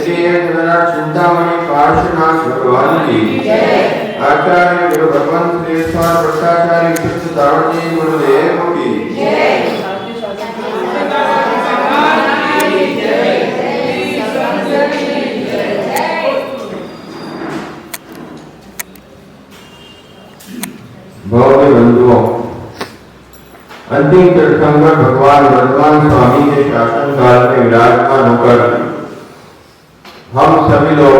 चिंतामणि पार्श्वनाथ भगवान की आचार्य गुरु भगवान श्रेष्ठ भट्टाचार्य कृष्ण दावजी गुरुदेव की भव्य बंधुओं, अंतिम तीर्थंकर भगवान वर्धमान स्वामी के शासन काल में विराजमान होकर हम सभी लोग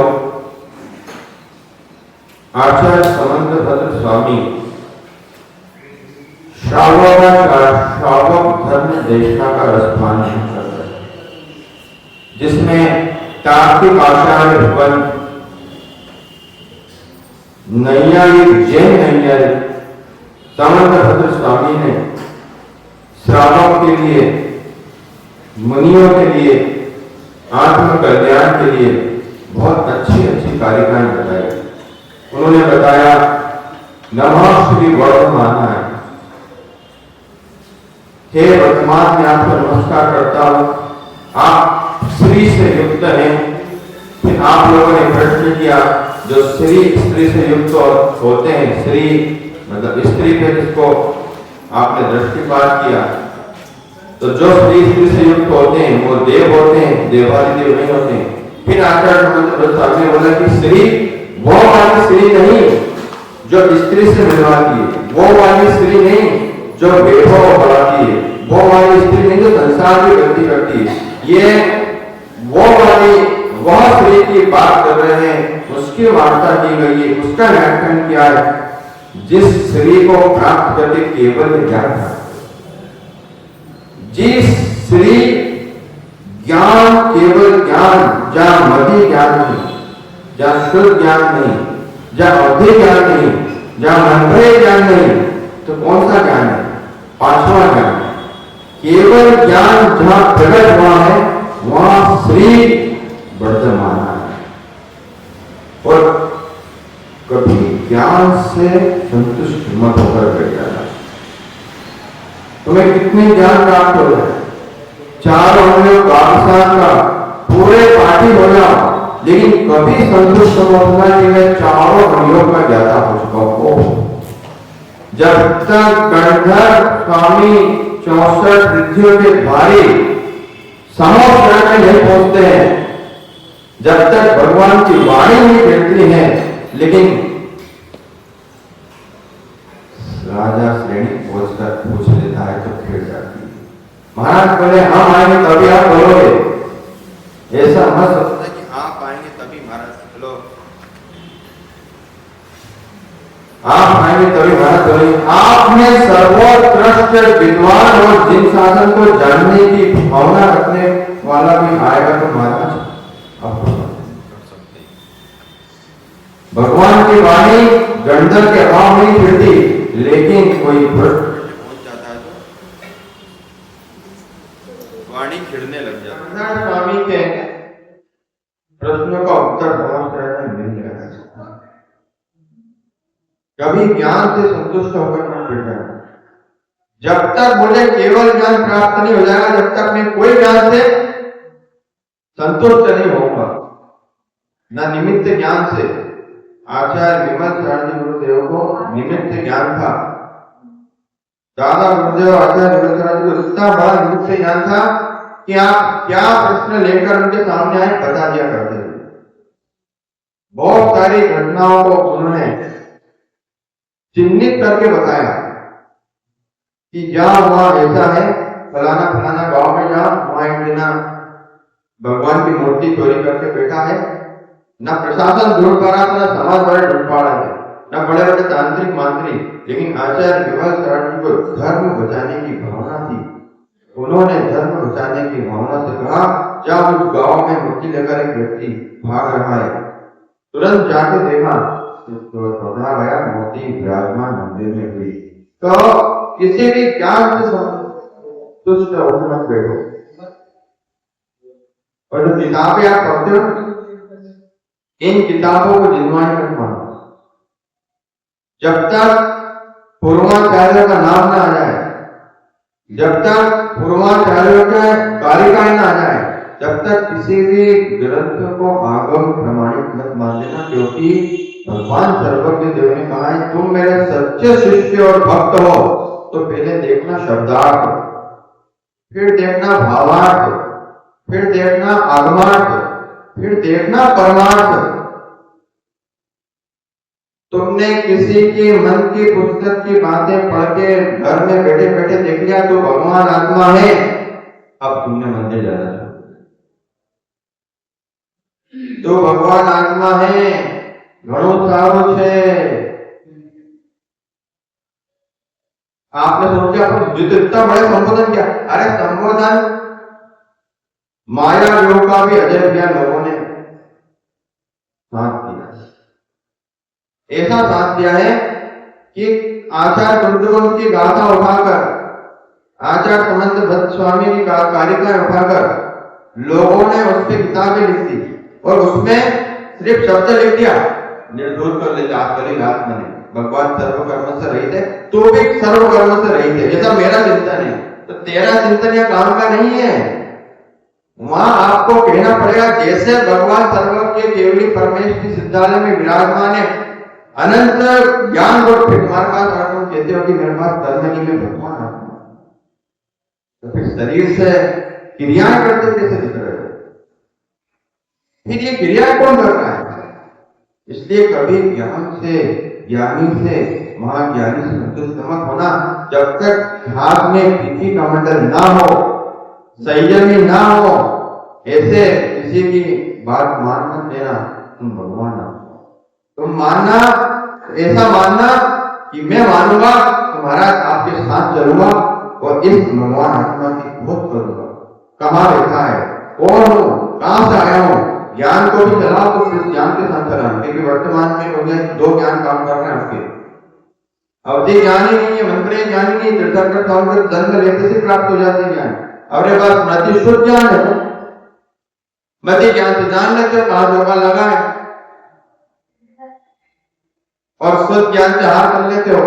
आचार्य समंतभद्र स्वामी श्रावक धर्म देशना का रसपान करते हैं, जिसमें तार्किक आचार्य पंथ नैयायिक जैन नैयायिक समंतभद्र स्वामी ने श्रावक के लिए, मुनियों के लिए, आत्म कल्याण के लिए बहुत अच्छी अच्छी कारिकाएं बताई। उन्होंने बताया नमः श्री वर्धमानाय, हे वर्तमान, मैं आपको नमस्कार करता हूं, आप श्री से युक्त हैं। फिर आप लोगों ने प्रश्न किया जो स्त्री से युक्त होते हैं, श्री मतलब स्त्री पे जिसको आपने दृष्टिपात किया, तो जो स्त्री से युक्त होते हैं वो देव होते हैं, देवादि देव नहीं होते हैं। फिर आचार्य समंतभद्र स्वामी ने बोला कि स्त्री वो वाली स्त्री नहीं जो स्त्री से मिलवाती है, वो वाली स्त्री नहीं जो वैभव बढ़ाती है, वो वाली स्त्री नहीं जो संसार की वृद्धि करती है, ये वो वाली वह स्त्री की बात कर रहे हैं, उसकी वार्ता की गई है, उसका व्याख्यान किया है जिस स्त्री को प्राप्त करके केवल ज्ञान था, जिस स्त्री ज्ञान केवल ज्ञान, जहां मधि ज्ञान नहीं, जहां शुद्ध ज्ञान नहीं, जहां अवधि ज्ञान नहीं, जहां मंत्रे ज्ञान नहीं, तो कौन सा ज्ञान है? पांचवा ज्ञान। केवल ज्ञान जहां प्रकट हुआ है वहां श्री वर्धमान है। और कभी ज्ञान से संतुष्ट मत होकर बैठ जाना। तुम्हें कितने ज्ञान प्राप्त हो जाए, चार अंगों का पूरे पाठी हो जाओ, लेकिन कभी संतुष्ट होना कि मैं चारों अंगों का ज्ञाता हो चुका हूं। जब तक गणधर स्वामी 64 रिद्धियों के भारी समोक्षण में नहीं पहुंचते हैं, जब तक भगवान की वाणी नहीं गिरती है, लेकिन राजा श्रेणी पहुंचकर पूछ लेता है तो फिर जाती है। महाराज बोले हम आएंगे तभी आप बोलोगे, ऐसा मत सोचना कि आप आएंगे तभी महाराज बोलो, आप आएंगे तभी महाराज बोलेंगे। आप में सर्वोत्कृष्ट विद्वान और जिन शासन को जानने की भावना रखने वाला भी आएगा तो महाराज आप भगवान की वाणी गंधर के अभाव नहीं फिरती, लेकिन कोई पहुंच जाता है तो वाणी खिड़ने लग जाती है। स्वामी के प्रश्नों का उत्तर बहुत तरह से मिल जाता है। कभी ज्ञान से संतुष्ट होकर मत बैठ जाना। जब तक बोले केवल ज्ञान प्राप्त नहीं हो जाएगा, जब तक मैं कोई ज्ञान से संतुष्ट नहीं होगा, न निमित्त ज्ञान से। आचार्य विमल चार्य गुरुदेव को निमित्त ज्ञान था, दादा गुरुदेव आचार्य विमल को इतना बड़ा निमित्त ज्ञान था कि आप क्या प्रश्न लेकर उनके सामने आए बता दिया करते थे। बहुत सारी घटनाओं को उन्होंने चिन्हित करके बताया कि जहां वहां ऐसा है, फलाना फलाना गांव में जहां वहां एक जना भगवान की मूर्ति चोरी करके बैठा है, न प्रशासन ढूंढ पा रहा था, न समाज वाले ढूंढ पा रहे थे, न बड़े बड़े तांत्रिक मांत्रिक, लेकिन आचार्य विमल चार्य को धर्म बचाने की भावना थी। उन्होंने धर्म बचाने की भावना से कहा, जब उस गांव में मूर्ति लेकर एक व्यक्ति भाग रहा है, तुरंत जाके देखा तो पता गया मूर्ति विराजमान मंदिर में हुई। तो किसी भी ज्ञान से तुष्ट होकर मत बैठो। और जो किताबें आप पढ़ते हो, इन किताबों को जिनवाई मत मानो। जब तक पूर्वाचार्यों का नाम ना आ जाए, जब तक पूर्वाचार्यों के कारिकाएं ना आ जाए, जब तक किसी भी ग्रंथ को आगम प्रमाणित मत मान लेना, क्योंकि भगवान सर्वज्ञ देव ने कहा है तुम मेरे सच्चे शिष्य और भक्त हो तो पहले देखना शब्दार्थ, फिर देखना भावार्थ, फिर देखना आगमार्थ, फिर देखना परमार्थ। तुमने किसी की मन की पुस्तक की बातें पढ़ के घर में बैठे बैठे देख लिया तो भगवान आत्मा है, अब तुमने मंदिर जाना चाहिए तो भगवान आत्मा है, घणो सारो छे। आपने सोचा इतना बड़े संबोधन क्या? अरे संबोधन माया योग का भी अजय ज्ञान लोगों ने साथ दिया, ऐसा साथ दिया है कि आचार्य कुंडलों की गाथा उठाकर, आचार्य समंत भट्ट स्वामी की कारिकाएं उठाकर लोगों ने उस पर किताबें लिख दी और उसमें सिर्फ शब्द लिख दिया, निर्दोष कर ले आत्मा ने भगवान सर्वकर्म से रहित है तो भी सर्वकर्म से रहित है, जैसा मेरा चिंतन है तो तेरा चिंतन या काम का नहीं है। वहां आपको कहना पड़ेगा जैसे भगवान सर्वज्ञ केवली परमेश्वर की सिद्धालय में विराजमान है, अनंत ज्ञान और तुम्हारे पास अगर तुम कहते हो कि मेरे पास कर्म नहीं में भगवान आत्मा, तो फिर शरीर से क्रियाएं करते कैसे दिख रहे हो? फिर ये क्रिया कौन कर रहा है? इसलिए कभी ज्ञान से, ज्ञानी से, महाज्ञानी से संतुष्ट मत होना जब तक हाथ में पीठी का मंडल ना हो, संयमी ना हो, ऐसे किसी की बात मान मत लेना। तुम भगवान हो, तुम मानना, ऐसा मानना कि मैं मानूंगा तुम्हारा आपके साथ चलूंगा और इस भगवान आत्मा की खोज करूंगा, कहाँ बैठा है, कौन हूं, कहां से आया हूं। ज्ञान को भी चलाओ तो फिर ज्ञान के साथ चलाओ, क्योंकि वर्तमान में हो गया दो ज्ञान काम कर रहे हैं आपके। अवधि ज्ञान ही नहीं है, मंत्र ज्ञान ही नहीं, तीर्थंकर स्वामी जन्म लेते से प्राप्त हो जाते हैं ज्ञान। और ये बात स्मृति शुद्ध ज्ञान है, मति ज्ञान से जान लेते हो कहां धोखा लगा है, और शुद्ध ज्ञान से हार कर लेते हो।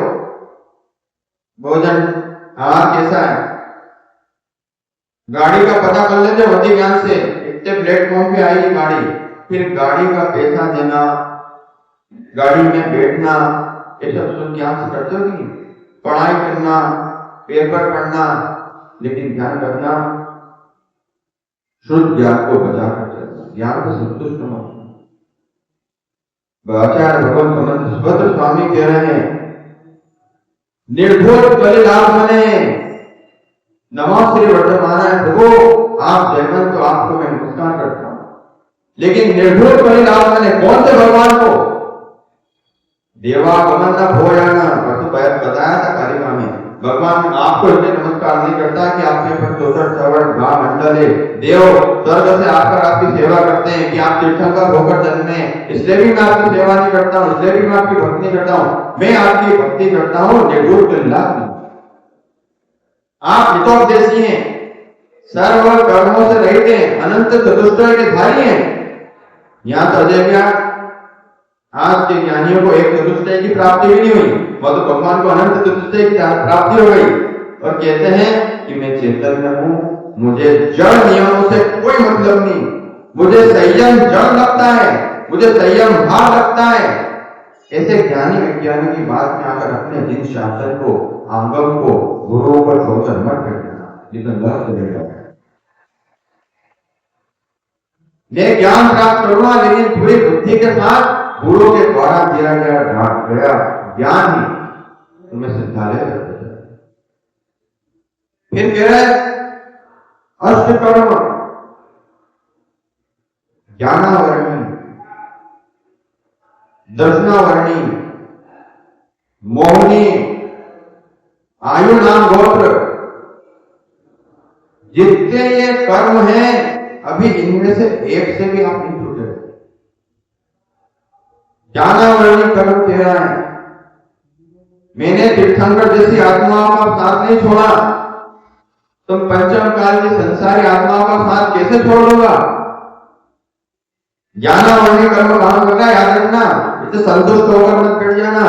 भोजन हार कैसा है, गाड़ी का पता कर लेते हो मति ज्ञान से, इतने प्लेटफॉर्म पे आई गाड़ी, फिर गाड़ी का पैसा देना, गाड़ी में बैठना, ये सब शुद्ध ज्ञान से करते हो कि पढ़ाई करना, पेपर पढ़ना, लेकिन ध्यान रखना शुद्ध ज्ञान को बचा कर चलना, ज्ञान को संतुष्ट न हो। आचार्य भगवान समर्थ सुभद्र स्वामी कह रहे हैं निर्भोज बलिदान बने, नमः श्री वर्तमान प्रभु आप जयमन तो आपको मैं नमस्कार करता हूं, लेकिन निर्भोज बलिदान बने कौन से भगवान को? देवागमन न हो जाना, बताया था कारिका में, भगवान आपको इसलिए नमस्कार नहीं करता कि आपके पर 64 घा मंडल है, देव स्वर्ग से आकर आपकी सेवा करते हैं कि आप तीर्थंकर होकर जन्मे, इसलिए भी मैं आपकी सेवा नहीं करता हूँ, इसलिए भी मैं आपकी भक्ति नहीं करता हूँ। मैं आपकी भक्ति करता हूँ निर्भोज बलिदान। आप हितोपदेशी हैं, सर्व कर्मों से रहित हैं, अनंत चतुष्टय के धारी हैं। यहाँ तो अजय ज्ञान, आज के ज्ञानियों को एक चतुष्टय की प्राप्ति भी नहीं हुई, वह तो भगवान को अनंत चतुष्टय की प्राप्ति हो गई और कहते हैं कि मैं चैतन्य हूं, मुझे जड़ नियमों से कोई मतलब नहीं, मुझे संयम जड़ लगता है, मुझे संयम भाव लगता है। ऐसे ज्ञानी विज्ञानी की बात में आकर अपने जिन शासन को, आंगम को गुरुओं पर छोड़कर मत कर देना, जितना लड़ चलेगा। मैं ज्ञान प्राप्त करूंगा, लेकिन पूरी बुद्धि के साथ गुरु के द्वारा दिया गया ज्ञान ही तुम्हें सिद्धालय करते हैं। फिर कह रहे अष्टकर्म ज्ञानावरणी, दर्शनावरणी, मोहनी, आयु नाम गोत्र, जितने ये कर्म हैं अभी इनमें से एक से भी आप नहीं छूटे। ज्ञानावरणी कर्म कह रहा है, मैंने तीर्थंकर जैसी आत्माओं का साथ नहीं छोड़ा, तुम पंचम काल की संसारी आत्माओं का साथ कैसे छोड़ लोगा? ज्ञानावरणी कर्म काम करना याद रखना, इसे संतुष्ट होकर मत बैठ जाना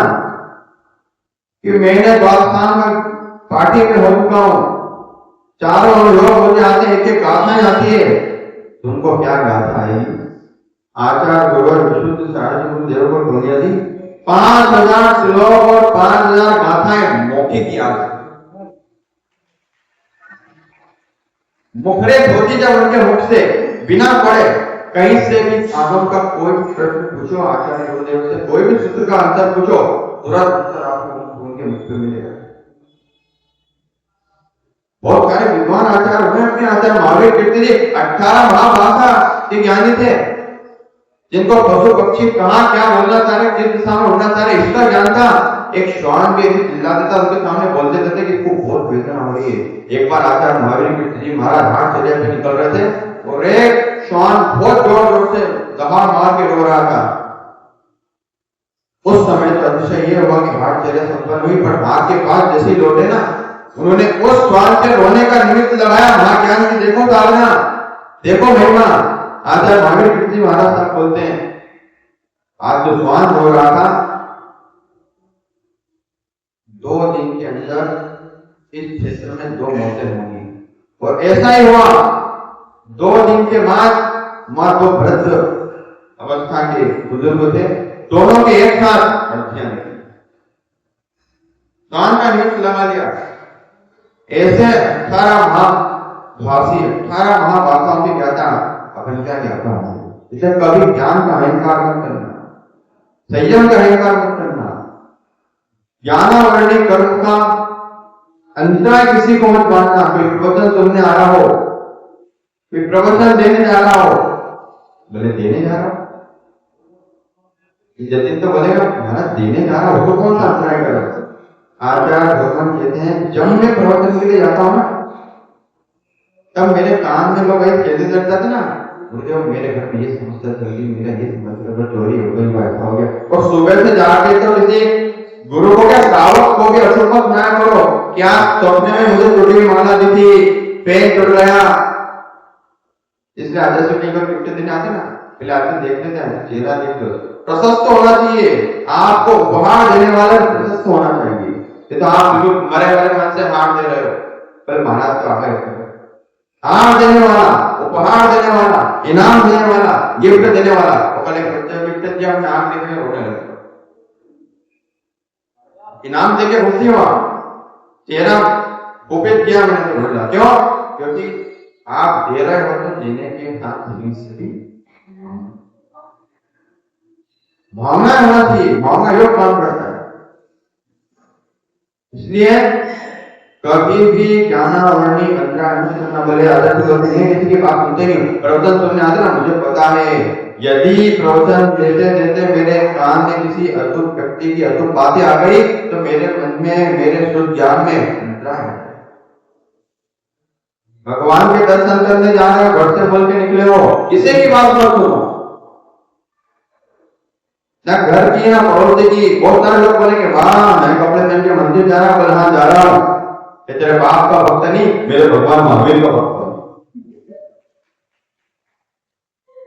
कि मैंने द्वादशान में पार्टी में हो चुका हूं, चारों लोग मुझे आते हैं, एक एक गाथाएं आती है, तुमको क्या गाथा आएगी? आचार्य गुरुवर विशुद्ध सारथी गुरुदेव को बोलिया जी 5000 श्लोक और 5000 गाथाएं मौखिक याद, मुखरे धोती जब उनके मुख से बिना पढ़े कहीं से भी आगम का कोई भी प्रश्न पूछो आचार्य गुरुदेव से, कोई भी सूत्र का आंसर पूछो, तुरंत उत्तर आपको उनके मुख से मिलेगा। बहुत सारे विद्वान आचार्य हुए अपने आचार्य महावीर कीर्ति जी 18 महाभाषा के ज्ञानी थे, जिनको पशु पक्षी कहाँ क्या बोलना चाह रहे, किस दिशा में उड़ना चाह रहे, इसका ज्ञान था। एक श्वान भी चिल्ला देता उनके सामने बोल देते थे कि इसको बहुत वेदना हो रही है। एक बार आचार्य महावीर कीर्ति जी महाराज हाट चले पे निकल रहे थे और एक श्वान बहुत जोर जोर से दबा मार के रो रहा था। उस समय तो अतिशय ये हुआ कि हाट चले संपन्न हुई, पर हाट के पास जैसे ही लौटे ना, उन्होंने उस श्वान के रोने का निमित्त लगाया महाज्ञान की देखो साधना, देखो महिमा। आचार्य महावीर कीर्ति जी महाराज साहब बोलते हैं आज जो श्वान रो रहा था 2 दिन के अंदर इस क्षेत्र में 2 मौतें होंगी, और ऐसा ही हुआ। 2 दिन के बाद मां 2 वृद्ध अवस्था के बुजुर्ग थे, दोनों के एक साथ अर्थियां निकली, दान का निमित्त लगा दिया। ऐसे 18 महाभाषाओं की ज्ञाता अपन क्या ज्ञाता है। इसे कभी ज्ञान का अहंकार मत करना, संयम का अहंकार मत करना, ज्ञानावरणी कर्म का अंतराय किसी को मत बांटना। कोई प्रवचन सुनने आ रहा हो, कोई प्रवचन देने जा रहा हो, बोले देने जा रहा हो, जतिन तो बोलेगा महाराज देने जा रहा हो तो कौन सा अंतराय करो। आचार्य भगवान कहते हैं जब मैं प्रवचन के लिए जाता हूं ना, तब मेरे कान में लोग कहते जाते ना, मुझे मेरे घर में ये समस्या चल रही, मेरा ये समस्या चोरी हो गई, ऐसा हो गया। और सुबह से जाके तो किसी गुरु को क्या श्रावक को भी अशुभ मत ना करो, क्या सपने में मुझे टूटी हुई माला दी थी, पेन टूट गया, इसलिए आदर्श नहीं कर कितने दिन आते ना, पहले आके देख लेते हैं चेहरा देख लो, प्रशस्त होना चाहिए। आपको उपहार देने वाला प्रशस्त होना चाहिए। ये तो आप बिल्कुल मरे वाले मन से हार दे रहे हो, पर महाराज तो आगे हार देने वाला, उपहार देने वाला, इनाम देने वाला, गिफ्ट देने वाला। वो कल एक बच्चे गिफ्ट दिया, अपने आंख देखने रोने लगा, इनाम देके खुशी हुआ, चेहरा कुपित किया मैंने तो बोला क्यों? क्योंकि आप दे रहे हो तो देने के साथ भी भावना होना चाहिए, भावना योग काम करता है। इसलिए कभी भी ज्ञानावरणी अंतराय नहीं करना। बोले आदर्श लोग नहीं, किसी की बात सुनते नहीं, प्रवचन सुनने आते ना, मुझे पता है यदि प्रवचन देते देते मेरे कान में किसी अद्भुत व्यक्ति की अद्भुत बातें आ गई तो मेरे मन में, मेरे शुद्ध ज्ञान में अंतराय है। भगवान के दर्शन करने जा रहे हो, घर से बोल के निकले हो, किसी की बात मत सुनो, ना घर की ना पड़ोसी की। बहुत सारे लोग बोलेंगे वाह मैं कपड़े पहन के मंदिर जा रहा हूं, बोले हाँ जा रहा हूं, तेरे बाप का भक्त नहीं, मेरे भगवान महावीर का भक्त।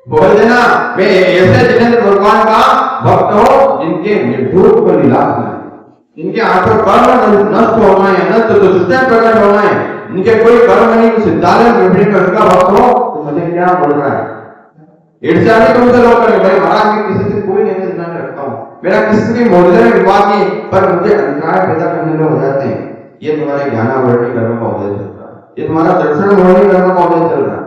बोल देना मैं ऐसे जिनेंद्र भगवान का भक्त हो जिनके निर्धूत को निलाश नहीं, जिनके आंखों कर्म नष्ट होना है, नष्ट तो दुष्ट प्रकट होना है, इनके कोई कर्म नहीं, सिद्धालय विपरीत उनका भक्त हो, तो मुझे क्या बोल रहा है? ईर्ष्या भी तुमसे लोग करेंगे, भाई महाराज मैं किसी से कोई नहीं रखता हूँ, मेरा किसी भी मोहल्ले में विवाद नहीं, पर मुझे अंतराय पैदा करने में हो जाते हैं। ये तुम्हारे ज्ञानावरणी कर्म का उदय चल रहा है, ये तुम्हारा दर्शन वर्णी कर्म का उदय चल रहा है।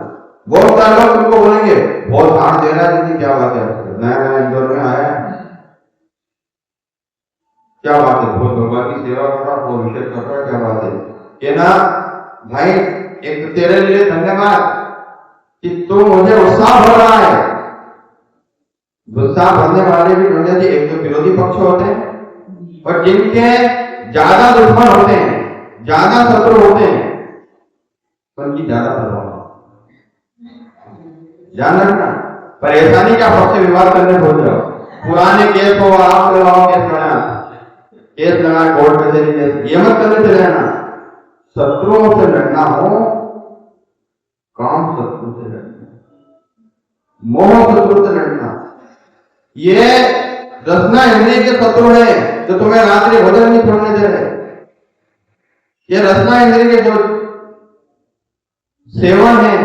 बहुत सारे लोग तुमको बोलेंगे बहुत हाथ दे रहा है दीदी, क्या बात है, नया नया इंदौर में आया है, क्या बात है, बहुत भगवान की सेवा कर रहा, बहुत विशेष कर रहा, क्या बात है। ये ना भाई एक तेरे लिए धन्यवाद कि तू मुझे उत्साह भर रहा है। उत्साह भरने वाले भी दुनिया के एक तो विरोधी पक्ष होते हैं, और जिनके ज्यादा दुश्मन होते हैं, ज्यादा शत्रु होते हैं, उनकी ज्यादा परवाह ध्यान रखना। परेशानी का पक्ष विवाद करने भूल जाओ, पुराने केस हो आप लगाओ, केस लगा कोर्ट कचहरी केस, ये मत करने चले जाना। शत्रुओं से लड़ना हो, काम शत्रु से लड़ना, मोह शत्रु से लड़ना। ये रसना इंद्रिय के शत्रु है जो तुम्हें रात्रि भोजन नहीं छोड़ने दे रहे। ये रसना इंद्रिय के जो सेवन है,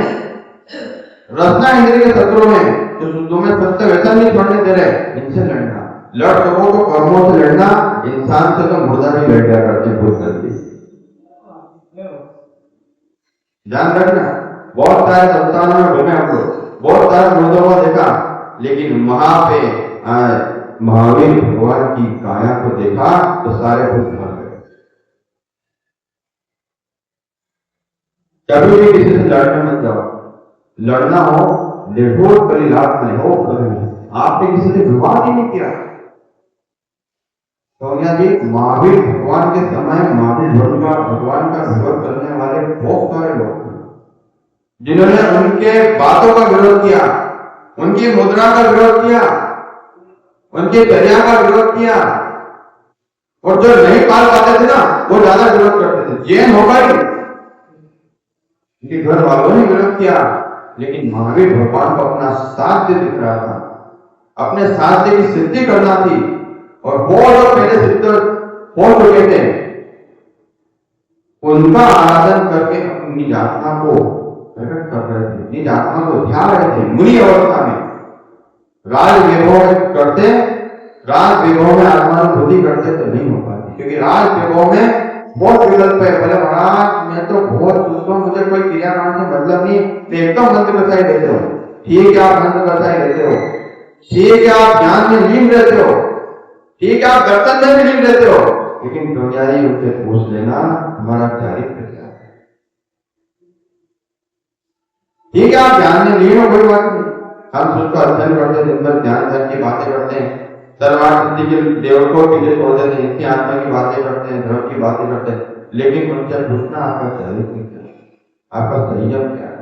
रचना इंद्रिय के शत्रु में जो तुम्हें सत्य वैसा नहीं छोड़ने दे रहे, इनसे लड़ना। लड़ सको तो कर्मों से लड़ना, इंसान से तो मुर्दा भी लड़ गया करते भूल करके। ध्यान रखना, बहुत सारे संस्थानों में घूमे हम लोग, बहुत सारे मुर्दों को देखा, लेकिन वहां पे महावीर भगवान की काया को देखा तो सारे भूत मर गए। कभी भी किसी से लड़ने मत जाओ, लड़ना हो निर्भोर परिलाप में हो। आपने किसी से विवाद ही नहीं किया। सोनिया जी, महावीर भगवान के समय महावीर भगवान का विरोध करने वाले बहुत सारे लोग जिन्होंने उनके बातों का विरोध किया, उनकी मुद्रा का विरोध किया, उनकी चर्या का विरोध किया, और जो नहीं पाल पाते थे ना वो ज्यादा विरोध करते थे। जैन हो गई, उनके घर वालों ने विरोध किया, लेकिन महावीर भगवान को अपना साध्य दिख रहा था, अपने साध्य की सिद्धि करना थी, और बहुत लोग पहले सिद्ध हो चुके थे। उनका आराधन करके अपनी आत्मा को प्रकट कर रहे थे, निज आत्मा को ध्यान रहे थे मुनि अवस्था में। राज वैभव करते, राज वैभव में आत्मानुभूति करते तो नहीं हो पाती, क्योंकि राज वैभव में बहुत विकल्प है। बोले महाराज मैं तो बहुत दूसरों, मुझे कोई क्रियाकांड से मतलब नहीं, मैं एकदम मंत्र बसाई देते हो। ठीक है, आप मंत्र बसाई देते हो, ठीक है, आप ज्ञान में लीन रहते हो, ठीक है, आप दर्शन में भी लीन रहते हो, लेकिन दुनियाई उनसे पूछ लेना हमारा चारित्र क्या है। ठीक है, आप ज्ञान में लीन हो, कोई बात नहीं, हम उसको अध्ययन करते, दिन भर ज्ञान धन की बातें करते हैं, तलवार सिद्धि के देवकों के लिए छोड़ देते हैं, इनकी आत्मा की बातें करते हैं, धर्म की बातें करते हैं, लेकिन उनसे पूछना आपका चारित्र क्या है, आपका संयम क्या है।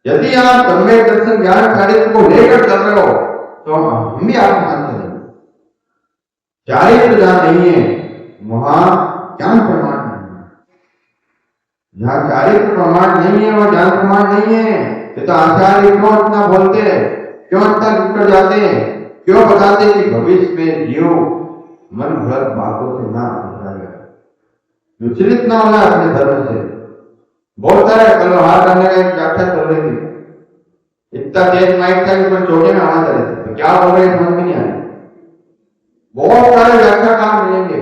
यदि आप सम्यक दर्शन ज्ञान चारित्र को लेकर चल रहे हो तो हम भी आपके साथ चलेंगे। चारित्र जहां नहीं है वहां ज्ञान प्रमाण नहीं है, जहां चारित्र प्रमाण नहीं है वहां ज्ञान प्रमाण नहीं है। तो आचार्य क्यों इतना बोलते हैं, क्यों इतना लिख कर जाते हैं, क्यों बताते कि भविष्य में जीव मन भ्रत बातों से ना जाएगा, विचलित ना होना अपने धर्म से। बहुत सारे कल हार करने का एक व्याख्या चल रही थी, इतना तेज माइक था कि चोटे में आवाज आ रही थी, तो क्या बोल रहे समझ में नहीं आ रही। बहुत सारे व्याख्या काम मिलेंगे,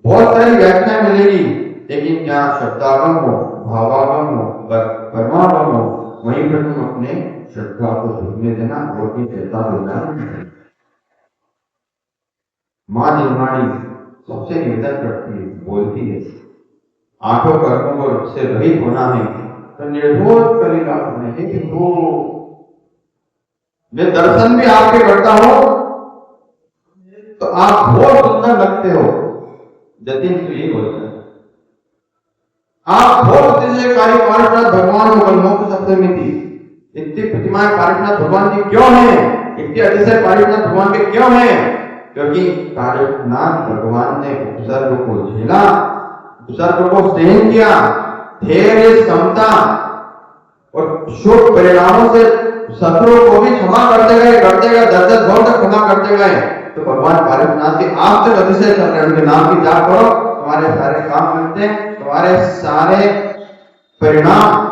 बहुत सारी व्याख्या मिलेगी, लेकिन क्या शब्दागम हो, भावागम हो, परमागम हो, वहीं पर तुम अपने श्रद्धा को झुकने देना और की चेता देना। मां निर्माणी सबसे निवेदन करती है, बोलती है, आठों कर्मों से रहित होना है तो निर्भोर करेगा नहीं हो। मैं दर्शन भी आपके करता हूं तो आप बहुत सुंदर लगते हो, जतिन तो यही बोलता है। आप बहुत से कार्य पार्षद भगवान मोक्ष शब्द में थी, इतनी प्रतिमाएं पार्षनाथ भगवान की क्यों है, इतने अतिशय पार्षनाथ भगवान के क्यों है, क्योंकि पार्षनाथ भगवान ने उपसर्ग को झेला, उपसर्ग को सहन किया, धैर्य क्षमता और शुभ परिणामों से शत्रुओं को भी क्षमा करते गए, 10 बहुत तक क्षमा करते गए। तो भगवान पार्षनाथ के आप तक अतिशय कर रहे हैं, उनके नाम की जाप करो, तुम्हारे सारे काम मिलते हैं, तुम्हारे सारे परिणाम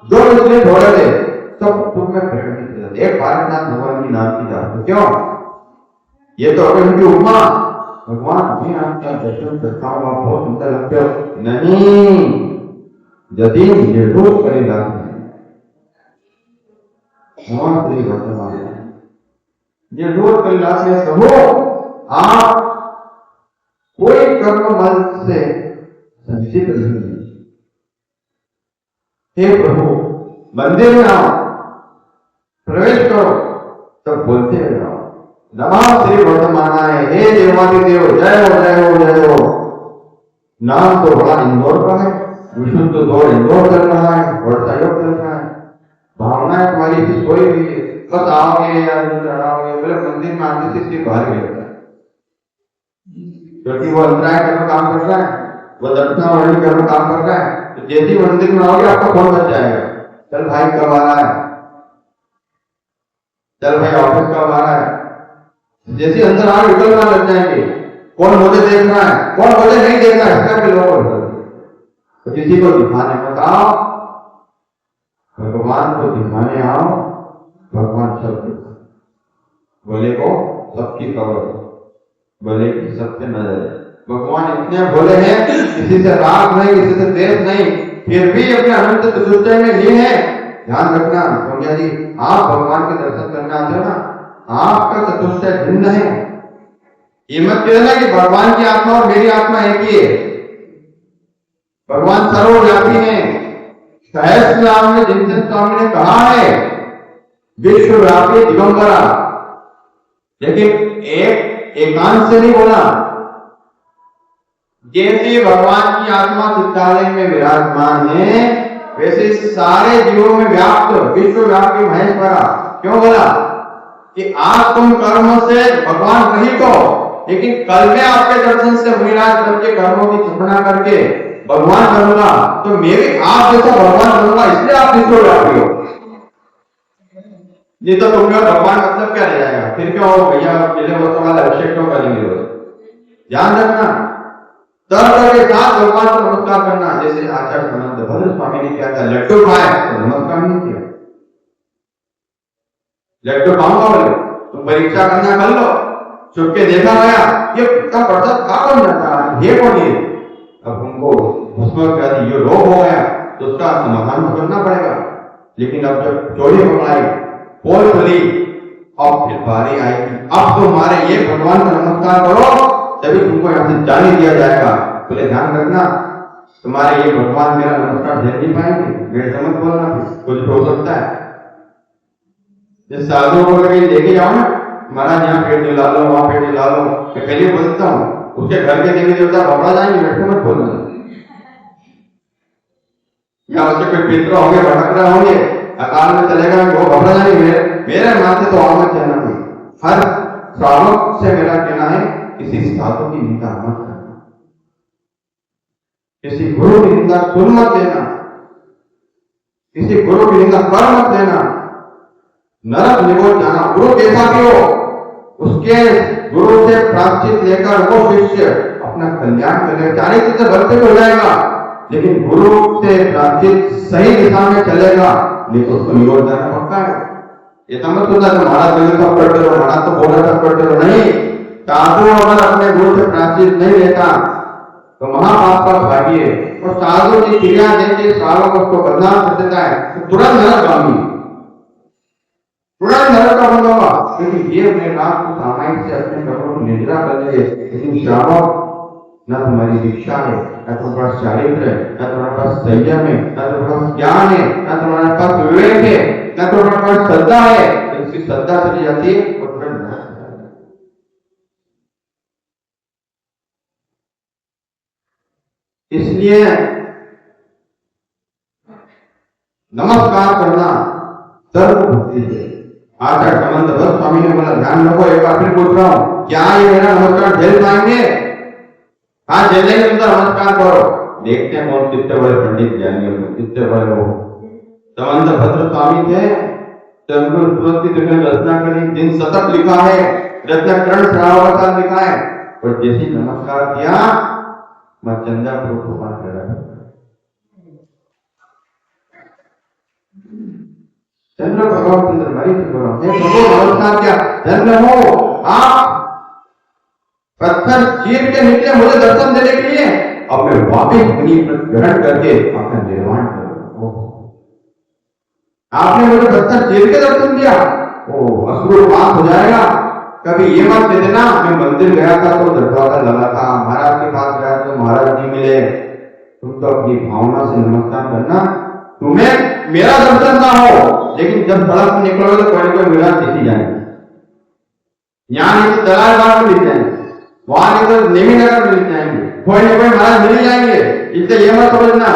जो इसलिए थोड़े थे सब तुम में परिणमित हो जाते। एक पार्षनाथ भगवान की नाम की जाप, क्यों ये तो अगर उनकी उपमा, भगवान मैं आपका दर्शन करता हूं, आप बहुत सुंदर लगते हो, नहीं, यदि निर्दोष करेगा निर्दोष कल्याण में कहो आप कोई कर्म मन से संचित नहीं। हे प्रभु मंदिर में आओ, प्रवेश करो, तब बोलते रहो नमः श्री वर्तमानाय, हे देवादिदेव जय हो जय हो जय हो। नाम तो बड़ा इंदौर का है, विष्णु तो दौड़ इंदौर चल रहा है, वर्षा योग चल रहा है, भावनाएं तुम्हारी भी सोई हुई है, बस आओगे या चढ़ाओगे, बोले मंदिर में आते से बाहर ही लगता है, क्योंकि वो अंतराय कर्म काम कर रहा है, वो दक्षिणावर्णी कर्म काम कर रहा है। तो जैसे ही मंदिर में आओगे आपका फोन बच जाएगा, चल भाई कब आ रहा है, चल भाई ऑफिस कब आ रहा है। जैसे अंदर आओगे विकल्प लग जाएंगे, कौन मुझे देख रहा है, कौन मुझे नहीं देख रहा है, इसका भी लोग तो किसी को दिखाने मत आओ, भगवान को दिखाने आओ, भगवान सबके भोले को सबकी खबर, भोले की सबसे नजर। भगवान इतने भोले हैं, किसी से राग नहीं, किसी से द्वेष नहीं, फिर भी अपने अनंत चतुर्दय में लिए हैं। ध्यान रखना सोनिया जी, आप भगवान के दर्शन करने आते हो ना, आपका चतुर्दय भिन्न है। ये मत कहना कि भगवान की आत्मा और मेरी आत्मा एक ही है। भगवान सर्वव्यापी है। सहस्त्र नाम में जिनसे स्वामी ने कहा है विश्वव्यापी दिगंबरा, लेकिन एकांत से नहीं बोला। जैसे भगवान की आत्मा चित्तालय में विराजमान है, वैसे सारे जीवों में व्याप्त विश्वव्यापी महेश्वरा। क्यों बोला कि आज तुम कर्म से भगवान नहीं को, लेकिन कल में आपके दर्शन से मुनिराज करके कर्मों की क्षपना करके भगवान बनूंगा, तो मैं भी आप जैसा भगवान बनूंगा, इसलिए आप विश्वव्यापी हो। नहीं तो तुमने भगवान मतलब क्या रह जाएगा, फिर क्यों हो भैया पहले वस्तु वाला अभिषेक क्यों करेंगे रोज। ध्यान रखना, तर्क के साथ भगवान को नमस्कार करना। जैसे आचार्य अनंत भद्र स्वामी ने क्या था, लड्डू खाए तो नमस्कार नहीं किया। लड्डू खाऊंगा बोले, तुम परीक्षा करना कर लो, चुप के देखा गया ये प्रसाद खा कौन जाता है, ये कौन है। अब उनको भस्म व्याधि ये रोग हो गया तो उसका समाधान करना पड़ेगा। लेकिन अब जब चोरी पकड़ाई, पोल खुली, अब फिर बारी आएगी, अब तुम्हारे ये भगवान का नमस्कार करो तभी तुमको यहाँ से जाने दिया जाएगा। बोले ध्यान रखना, तुम्हारे ये भगवान मेरा नमस्कार झेल नहीं पाएंगे, मेरे समझ बोलना कुछ हो सकता है। जिस साधुओं को कहीं लेके जाओ ना, महाराज यहाँ पेट दिला लो, वहां पेट दिला लो, मैं पहले बोलता हूँ उसके घर के देवी देवता घबरा जाएंगे, बैठे मत बोलना। या उसके कोई पितर होंगे, भटक रहे होंगे, अकाल में चलेगा, वो घबरा जाएंगे, मेरे माथे तो आमद कहना नहीं। हर श्रावक से मेरा कहना है किसी साधु की निंदा मत करना, किसी गुरु की निंदा सुन मत देना, किसी गुरु की निंदा कर मत देना। नरक निगोल जाना, गुरु कैसा भी हो, उसके गुरु से प्रायश्चित लेकर वो शिष्य अपना कल्याण करेगा, चाहे से भक्ति हो जाएगा, लेकिन गुरु से प्रायश्चित सही दिशा में चलेगा, नहीं तो उसको निगोल जाना पक्का है। ये समझ होता है महाराज मेरे सब करते रहो, महाराज तो बोला सब करते रहो, नहीं। साधु अगर अपने गुरु से प्रायश्चित नहीं लेता तो महापाप का भागी है, और साधु की क्रिया देके सालों को उसको बदनाम कर देता है, तो तुरंत नरकगामी, तुरंत नरक का बंद होगा। क्योंकि ये अपने रात को सामायिक से अपने कर्मों को निद्रा कर ले। लेकिन श्रावक न तुम्हारी दीक्षा है, न तुम्हारा चारित्र है, न तुम्हारे पास संयम है, न तुम्हारे पास ज्ञान है, न तुम्हारे पास विवेक है, न तुम्हारे पास श्रद्धा है, इसकी श्रद्धा चली जाती है और इसलिए नमस्कार करना सर्व भक्ति है। आचार्य अनंत भद्र स्वामी ने बोला ध्यान रखो, एक बार फिर पूछ रहा हूं, क्या ये मेरा नमस्कार झेल पाएंगे? हाँ झेलेंगे तो नमस्कार करो। देखते हैं कौन कितने बड़े पंडित ज्ञानी होंगे, कितने बड़े हो। अनंत भद्र स्वामी थे, रचना करी, दिन शतक लिखा है, रत्नाकरण श्रावण लिखा है, और जैसे नमस्कार किया मैं चंद्रपुर को बात कर रहा हूं। चंद्र भगवान चंद्रमारी से बोल रहा हूं, नमस्कार क्या धन्य हो आप, पत्थर चीर के निकले मुझे दर्शन देने के लिए, अब मैं वापिस मुनि ग्रहण करके अपना निर्माण करूंगा। आपने मुझे पत्थर चीर के दर्शन दिया, ओ असुर बात हो जाएगा। कभी ये मत कह देना मैं मंदिर गया था तो दरवाजा लगा था, महाराज के पास गया तो महाराज नहीं मिले। तुम तो अपनी भावना से नमस्कार करना, तुम्हें मेरा दर्शन ना हो, लेकिन जब सड़क से निकलोगे तो कोई कोई महाराज दिखी जाएंगे। यहाँ नहीं तो दलाल बाग में दिख जाएंगे, वहां नहीं तो नेमी नगर में दिख जाएंगे, कोई ना कोई महाराज मिल जाएंगे। इससे ये मत समझना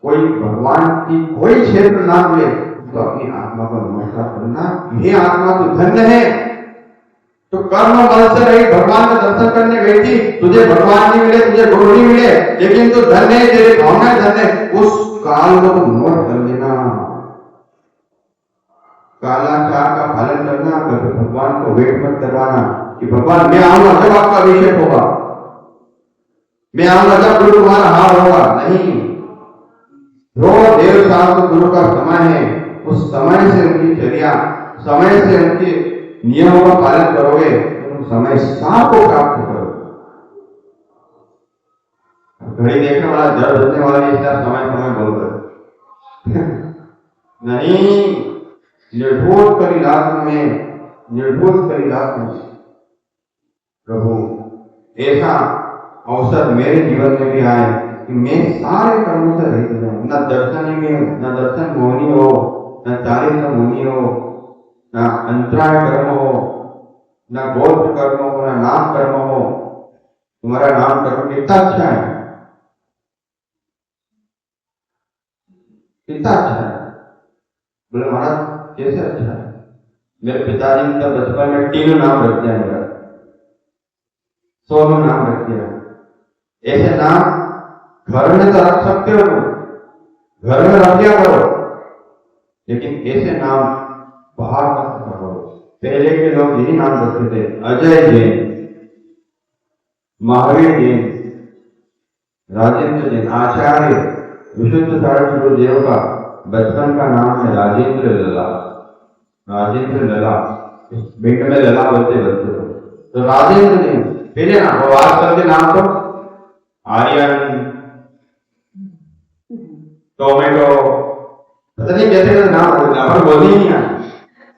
कोई भगवान की कोई क्षेत्र ना मिले तो अपनी आत्मा को नमस्कार करना, ये आत्मा तो धन्य है। तो कर्म बल से रही भगवान का दर्शन करने गई थी, तुझे भगवान नहीं मिले, तुझे गुरु नहीं मिले, लेकिन तू धन्य है, तेरी भावना धन्य। उस काल को तुम नोट कर लेना, कालाचार का पालन करना, कभी भगवान को वेट मत करवाना कि भगवान मैं आऊंगा जब आपका अभिषेक होगा, मैं आऊंगा जब गुरु तुम्हारा हार होगा। नहीं, जो देव शास्त्र गुरु का समय है उस समय से उनकी चर्या, समय से उनके नियमों का पालन करोगे तो तुम समय सार को प्राप्त करोगे। घड़ी देखने वाला जड़ बजने वाला इसका समय समय बोल रहे नहीं, निर्भूत कलिलात में प्रभु ऐसा अवसर मेरे जीवन में भी आए कि मैं सारे कर्मों से रहित रहूं, न दर्शन मोहनी हो, न चारित्र मोहनी हो, न अंतराय कर्म हो, न गोत्र कर्म हो, न नाम कर्म हो। तुम्हारा नाम कर्म कितना अच्छा है, कितना अच्छा है। बोले महाराज कैसे अच्छा है? मेरे पिताजी ने तब बचपन में तीनों नाम रख दिया, मेरा सोनू नाम रख दिया। ऐसे नाम घर में तो रख सकते हो, घर में रख दिया करो, लेकिन ऐसे नाम बाहर मत करो। पहले के लोग यही नाम रखते थे, अजय जैन, महावीर जैन, राजेंद्र जैन। आचार्य विशुद्ध सागर गुरुदेव का बचपन का नाम है राजेंद्र लला। राजेंद्र लला, बेटे में लला बोलते बच्चे को, तो राजेंद्र जैन पहले नाम। और आजकल के नाम तो आर्यन, टोमेटो, पता नहीं कैसे कैसे नाम होते हैं, बोल ही नहीं आए।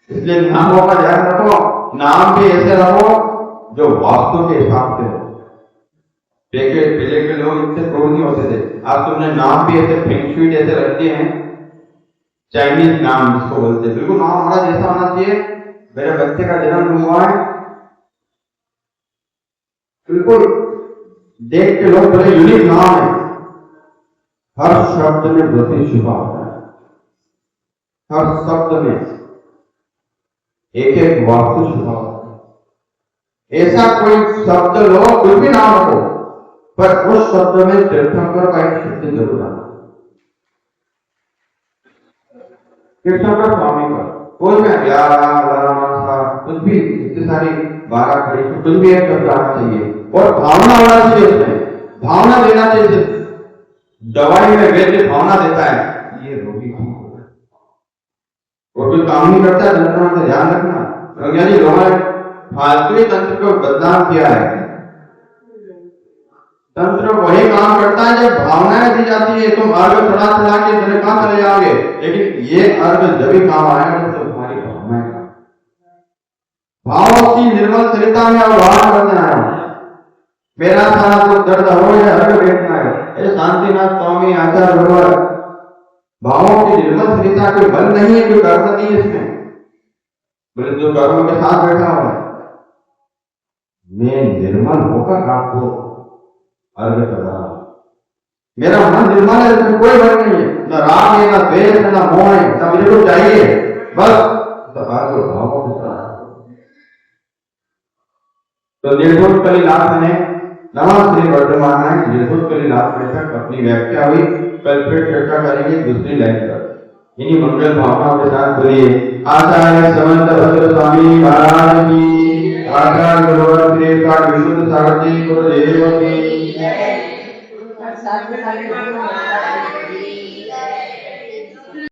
इसलिए नामों का ध्यान रखो, नाम भी ऐसे रखो जो वास्तु के हिसाब से हो। पहले के लोग इतने क्रूर नहीं होते थे। आज तुमने नाम भी ऐसे फेंगशुई जैसे रखते हैं, चाइनीज नाम जिसको बोलते हैं। बिल्कुल नाम हमारा जैसा होना चाहिए। मेरे बच्चे का जन्म हुआ है, बिल्कुल देख के लोग बड़े यूनिक नाम है। हर शब्द में ज्योतिष छुपा होता है, हर शब्द में एक एक वास्तु छुपा होता है। ऐसा कोई शब्द लो, कोई भी नाम रखो, पर उस शब्द में तीर्थंकर का एक शब्द जरूर आना। तीर्थंकर स्वामी का कोई में कुछ भी, इतनी सारी 12 खड़ी, कुछ भी एक शब्द आना चाहिए और भावना होना चाहिए उसमें। भावना देना चाहिए। दवाई में वैद्य भावना देता है, ये रोगी ठीक होगा। और कोई काम नहीं करता है, तंत्र का ध्यान रखना। वैज्ञानिक लोगों ने फालतू तंत्र को बदनाम किया है। तंत्र वही काम करता है जब भावनाएं दी जाती है। तुम अर्घ चढ़ा के चले कहां चले जाओगे, लेकिन ये अर्घ जब भी काम आएगा तो तुम्हारी भावनाएं का भाव की निर्मल सरिता में आह्वान करना है। मेरा सारा दुख दर्द हो या अर्घ बैठना है। ऐसे शांतिनाथ स्वामी आचार्य गुरुवर, भावों की निर्मल सरिता कोई बल नहीं है, कोई कर्म नहीं है इसमें। बोले जो कर्म के साथ बैठा हुआ है, मैं निर्मल होकर आपको अर्घ कर रहा हूं। मेरा मन निर्मल है, इसमें कोई भय नहीं है, न राग है, न द्वेष है, न मोह है, न मुझे कुछ चाहिए, बस भावों के साथ। तो निर्भुत कलिलास ने नमः श्री वर्धमानाय निर्भुत कलिलास में तक अपनी व्याख्या हुई। कल फिर चर्चा करेंगे दूसरी लाइन पर। इन्हीं मंगल भावनाओं के साथ बोलिए आचार्य समंत भद्र स्वामी महाराज की, आचार्य गुरुवर श्री विशुद्ध सागर जी गुरुदेव की।